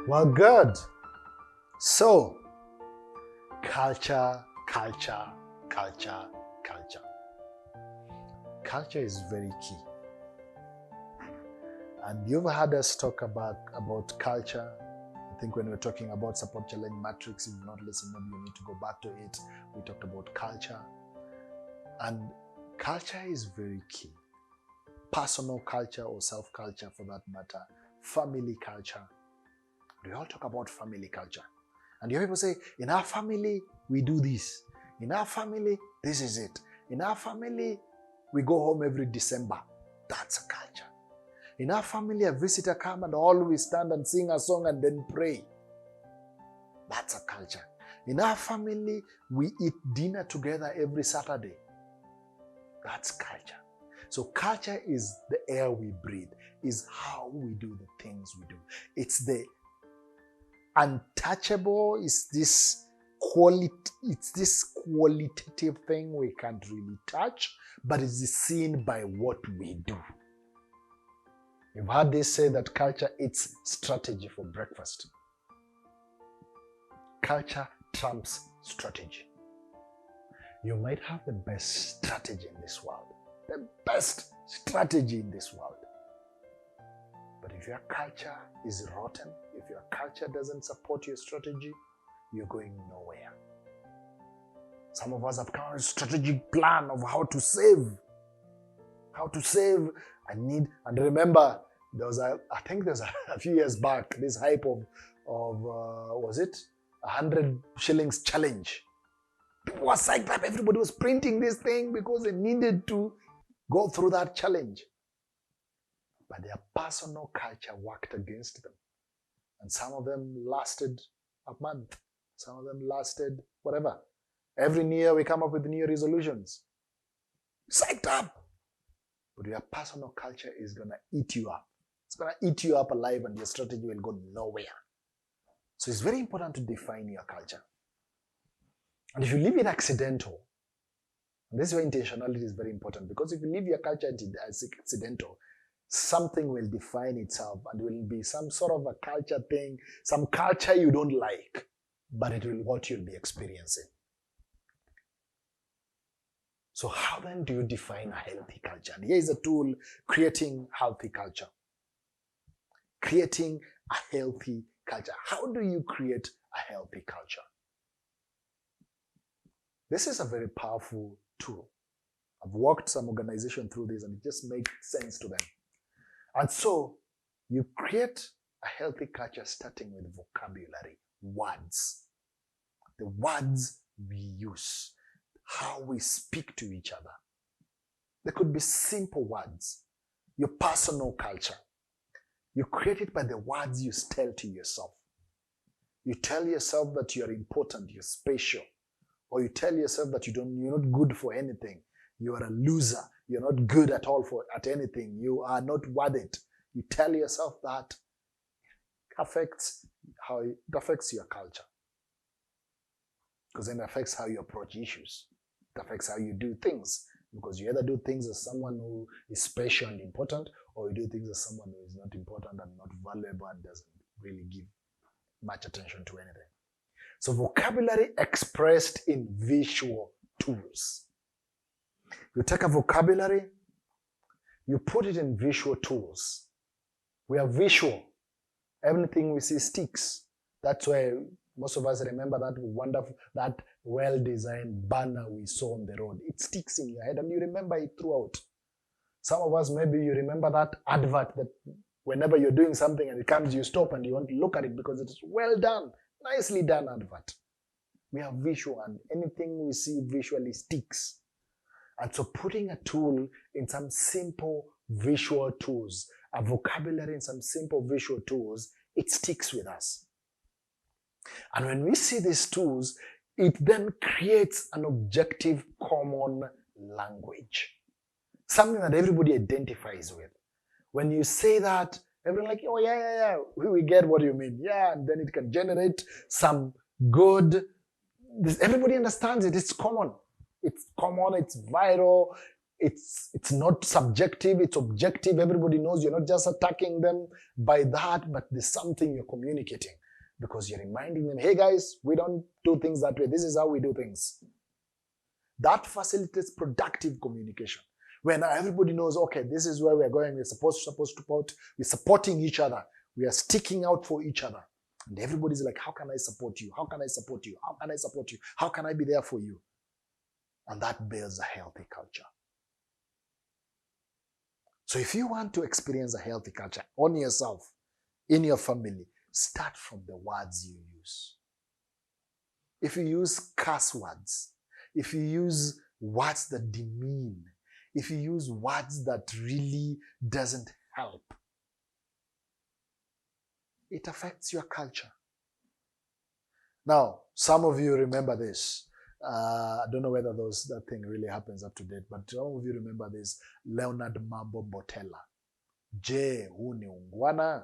Well, good. So, culture, culture, culture, culture. Culture is very key. And you've heard us talk about culture. I think when we were talking about support challenge matrix, if you've not listened, maybe you need to go back to it. We talked about culture. And culture is very key. Personal culture or self-culture for that matter. Family culture. We all talk about family culture. And you hear people say, in our family, we do this. In our family, this is it. In our family, we go home every December. That's a culture. In our family, a visitor come and all we stand and sing a song and then pray. That's a culture. In our family, we eat dinner together every Saturday. That's culture. So culture is the air we breathe, is how we do the things we do. It's the untouchable, it's this qualitative thing we can't really touch, but it's seen by what we do. You've heard this say that culture eats strategy for breakfast. Culture trumps strategy. You might have the best strategy in this world. The best strategy in this world. But if your culture is rotten, if your culture doesn't support your strategy, you're going nowhere. Some of us have come with a strategic plan of how to save. How to save. And remember, I think there was a few years back, this hype of was it 100 shillings challenge. People were psyched up. Everybody was printing this thing because they needed to go through that challenge. But their personal culture worked against them. And some of them lasted a month. Some of them lasted whatever. Every year we come up with new resolutions. Psyched up. But your personal culture is going to eat you up. It's going to eat you up alive and your strategy will go nowhere. So it's very important to define your culture. And if you leave it accidental, and this is where intentionality is very important, because if you leave your culture as accidental, something will define itself and will be some sort of a culture thing, some culture you don't like, but it will what you'll be experiencing. So how then do you define a healthy culture? And here is a tool, creating healthy culture. Creating a healthy culture. How do you create a healthy culture? This is a very powerful tool. I've walked some organization through this and it just makes sense to them. And so you create a healthy culture starting with vocabulary, words. The words we use, how we speak to each other. They could be simple words. Your personal culture. You create it by the words you tell to yourself. You tell yourself that you're important, you're special. Or you tell yourself that you're not good for anything. You are a loser. You're not good at all at anything. You are not worth it. You tell yourself that. It affects your culture. Because then it affects how you approach issues. It affects how you do things. Because you either do things as someone who is special and important, or you do things as someone who is not important and not valuable and doesn't really give much attention to anything. So vocabulary expressed in visual tools. You take a vocabulary, you put it in visual tools. We are visual. Everything we see sticks. That's why most of us remember that wonderful, that well-designed banner we saw on the road. It sticks in your head and you remember it throughout. Some of us, maybe you remember that advert that whenever you're doing something and it comes, you stop and you want to look at it because it's well done. Nicely done advert. We are visual and anything we see visually sticks. And so putting a tool in some simple visual tools, a vocabulary in some simple visual tools, it sticks with us. And when we see these tools, it then creates an objective common language. Something that everybody identifies with. When you say that, everyone's like, oh yeah, we get what you mean. Yeah, and then it can generate some good, everybody understands it, it's common. It's common, it's viral, It's not subjective, it's objective. Everybody knows you're not just attacking them by that, but there's something you're communicating because you're reminding them, hey guys, we don't do things that way. This is how we do things. That facilitates productive communication. When everybody knows, okay, this is where we're going, we're supposed to support, we're supporting each other, we are sticking out for each other. And everybody's like, how can I support you? How can I support you? How can I support you? How can I be there for you? And that builds a healthy culture. So if you want to experience a healthy culture on yourself, in your family, start from the words you use. If you use curse words, if you use words that demean, if you use words that really doesn't help, it affects your culture. Now, some of you remember this. I don't know whether that thing really happens up to date, but some of you remember this. Leonard Mambo Botella. Je, hu ni ungwana?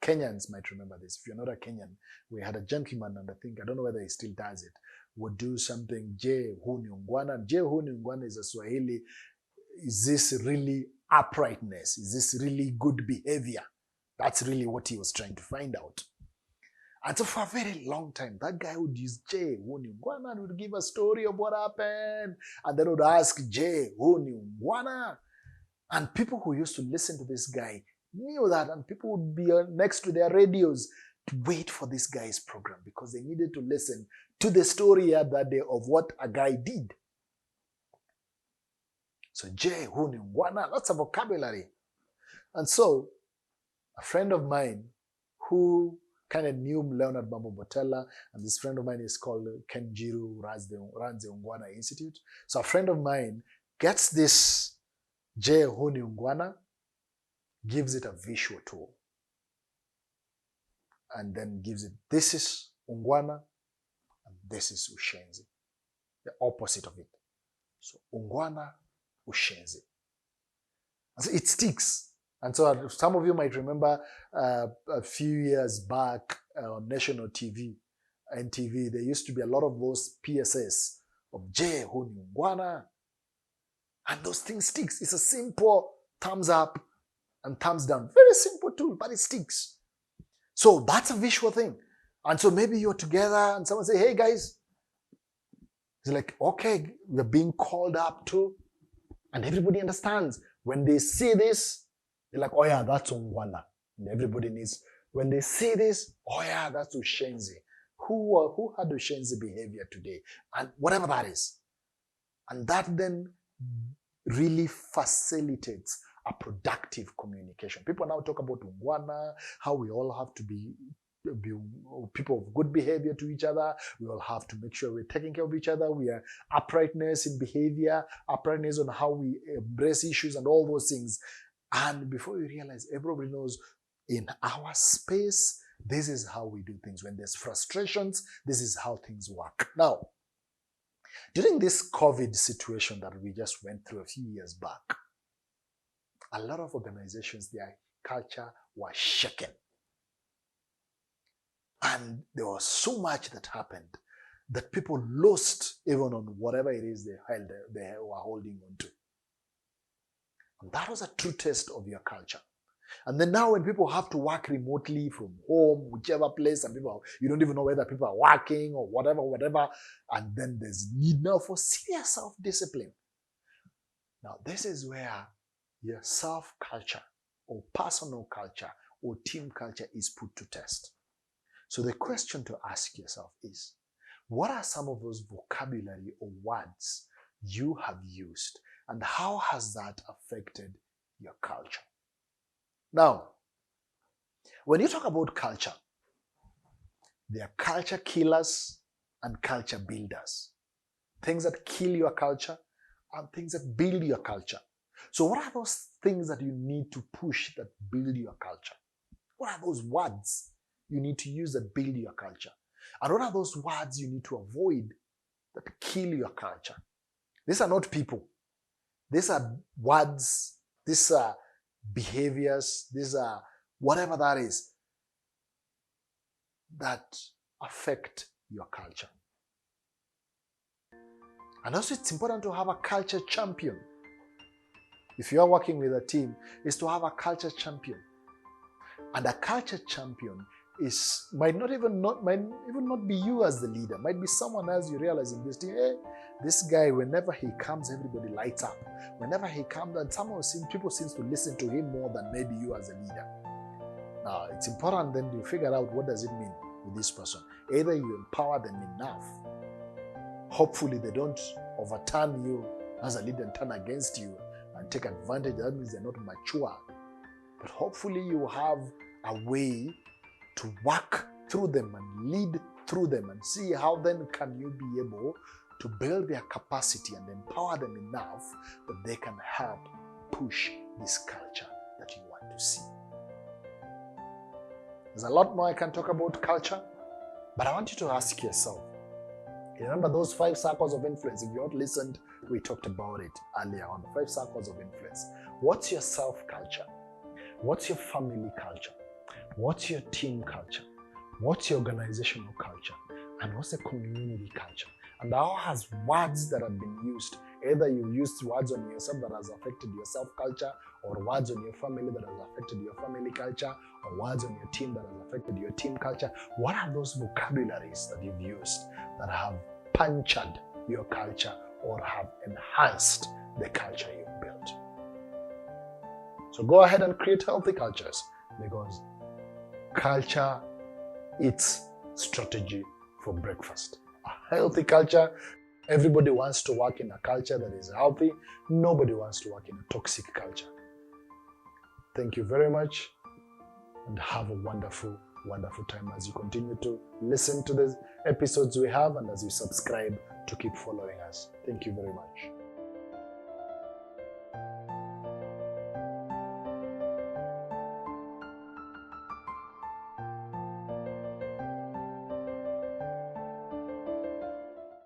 Kenyans might remember this. If you're not a Kenyan, we had a gentleman, and I don't know whether he still does it, would do something, Je, hu ni ungwana? Je, hu ni ungwana is a Swahili. Is this really uprightness? Is this really good behavior? That's really what he was trying to find out. And so for a very long time, that guy would use J, hu ni ungwana, and would give a story of what happened. And then would ask J, hu ni ungwana? And people who used to listen to this guy knew that, and people would be next to their radios to wait for this guy's program because they needed to listen to the story that day of what a guy did. So J, hu ni ungwana, lots of vocabulary. And so a friend of mine who kind of knew Leonard Mambo Botella, and this friend of mine is called Kenjiru, runs the Ungwana Institute. So a friend of mine gets this Je hu ni ungwana, gives it a visual tool, and then gives it, this is ungwana, and this is ushenzi, the opposite of it. So ungwana, ushenzi. And so it sticks. And so some of you might remember a few years back on national TV, NTV, there used to be a lot of those PSS of Je hu ni ungwana. And those things sticks. It's a simple thumbs up and thumbs down. Very simple tool, but it sticks. So that's a visual thing. And so maybe you're together and someone say, hey guys. It's like, okay, we're being called up to. And everybody understands. When they see this, they're like, oh yeah, that's ungwana. And everybody needs, when they see this, oh yeah, that's ushenzi. Who had ushenzi behavior today? And whatever that is. And that then really facilitates a productive communication. People now talk about ungwana, how we all have to be people of good behavior to each other. We all have to make sure we're taking care of each other. We are uprightness in behavior, uprightness on how we embrace issues and all those things. And before you realize, everybody knows in our space, this is how we do things. When there's frustrations, this is how things work. Now, during this COVID situation that we just went through a few years back, a lot of organizations, their culture was shaken. And there was so much that happened that people lost even on whatever it is they were holding on to. And that was a true test of your culture. And then now when people have to work remotely from home, whichever place, and you don't even know whether people are working or whatever, and then there's need now for serious self-discipline. Now this is where your self-culture or personal culture or team culture is put to test. So the question to ask yourself is, what are some of those vocabulary or words you have used, and how has that affected your culture? Now, when you talk about culture, there are culture killers and culture builders. Things that kill your culture and things that build your culture. So what are those things that you need to push that build your culture? What are those words you need to use that build your culture? And what are those words you need to avoid that kill your culture? These are not people. These are words. These are behaviors. These are whatever that is that affect your culture. And also it's important to have a culture champion. if you are working with a team, is to have a culture champion. And a culture champion might even not be you as the leader, might be someone else you realize in this team. Hey, this guy, whenever he comes, everybody lights up. Whenever he comes, and people seem to listen to him more than maybe you as a leader. Now, it's important then you figure out what does it mean with this person. Either you empower them enough, hopefully they don't overturn you as a leader and turn against you and take advantage. That means they're not mature. But hopefully you have a way to work through them and lead through them and see how then can you be able to build their capacity and empower them enough that they can help push this culture that you want to see. There's a lot more I can talk about culture, but I want you to ask yourself, remember those 5 circles of influence? If you haven't listened, we talked about it earlier on, 5 circles of influence. What's your self-culture? What's your family culture? What's your team culture? What's your organizational culture? And what's the community culture? And how has words that have been used, either you used words on yourself that has affected your self-culture, or words on your family that has affected your family culture, or words on your team that has affected your team culture. What are those vocabularies that you've used that have punctured your culture or have enhanced the culture you've built? So go ahead and create healthy cultures, because culture eats strategy for breakfast. A healthy culture, everybody wants to work in a culture that is healthy. Nobody wants to work in a toxic culture. Thank you very much, and have a wonderful, wonderful time as you continue to listen to the episodes we have and as you subscribe to keep following us. Thank you very much.